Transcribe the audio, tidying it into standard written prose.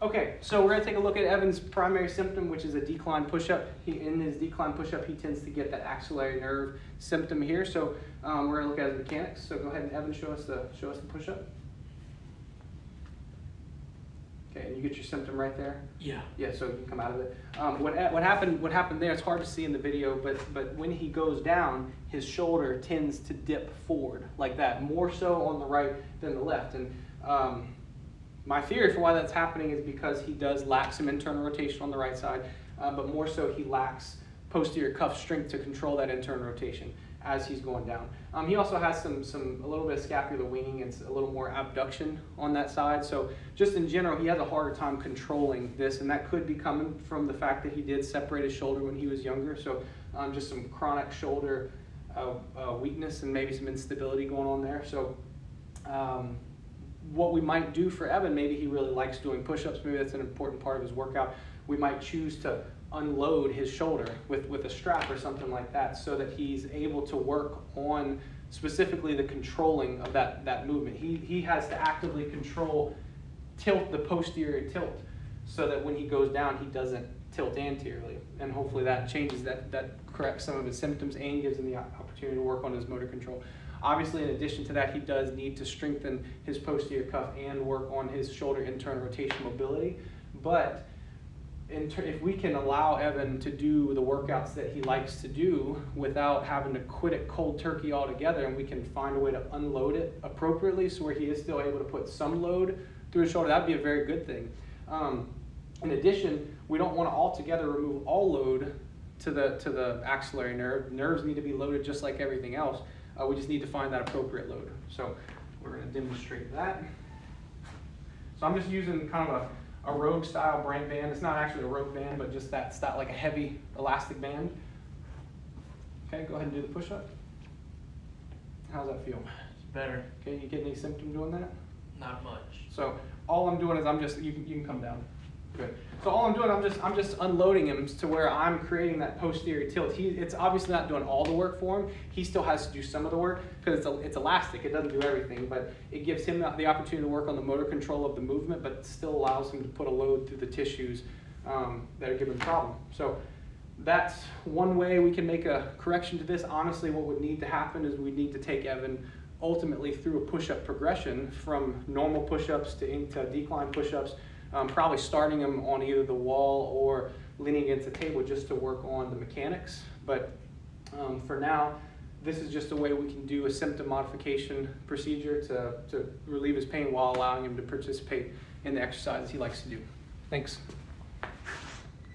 Okay, so we're going to take a look at Evan's primary symptom, which is a decline push-up. In his decline push-up, he tends to get that axillary nerve symptom here. So we're going to look at his mechanics. So go ahead and Evan, show us the push-up. Okay, and you get your symptom right there. Yeah. Yeah, so you can come out of it. What happened there? It's hard to see in the video, but when he goes down, his shoulder tends to dip forward like that, more so on the right than the left. And my theory for why that's happening is because he does lack some internal rotation on the right side, but more so he lacks posterior cuff strength to control that internal rotation as he's going down. He also has a little bit of scapular weaning and a little more abduction on that side. So just in general, he has a harder time controlling this, and that could be coming from the fact that he did separate his shoulder when he was younger. So just some chronic shoulder weakness and maybe some instability going on there. So what we might do for Evan, maybe he really likes doing push-ups, maybe that's an important part of his workout. We might choose to unload his shoulder with a strap or something like that so that he's able to work on specifically the controlling of that movement. He has to actively tilt the posterior tilt so that when he goes down, he doesn't tilt anteriorly. And hopefully that changes that corrects some of his symptoms and gives him the opportunity to work on his motor control. Obviously, in addition to that, he does need to strengthen his posterior cuff and work on his shoulder internal rotation mobility. But if we can allow Evan to do the workouts that he likes to do without having to quit it cold turkey altogether, and we can find a way to unload it appropriately so where he is still able to put some load through his shoulder, that'd be a very good thing. In addition, we don't want to altogether remove all load to the axillary nerve. Nerves need to be loaded just like everything else. We just need to find that appropriate load. So we're going to demonstrate that. So I'm just using kind of a Rogue style brand band. It's not actually a Rogue band, but just that style, like a heavy elastic band. Okay, go ahead and do the push-up. How's that feel? It's better. Okay, you get any symptom doing that? Not much. So all I'm doing is you can come down. Good. So all I'm doing, I'm just unloading him to where I'm creating that posterior tilt. It's obviously not doing all the work for him. He still has to do some of the work because it's elastic. It doesn't do everything, but it gives him the opportunity to work on the motor control of the movement, but still allows him to put a load through the tissues that are giving problem. So that's one way we can make a correction to this. Honestly, what would need to happen is we need to take Evan ultimately through a push-up progression from normal push-ups into decline push-ups. Probably starting them on either the wall or leaning against the table just to work on the mechanics. But for now, this is just a way we can do a symptom modification procedure to relieve his pain while allowing him to participate in the exercises he likes to do. Thanks.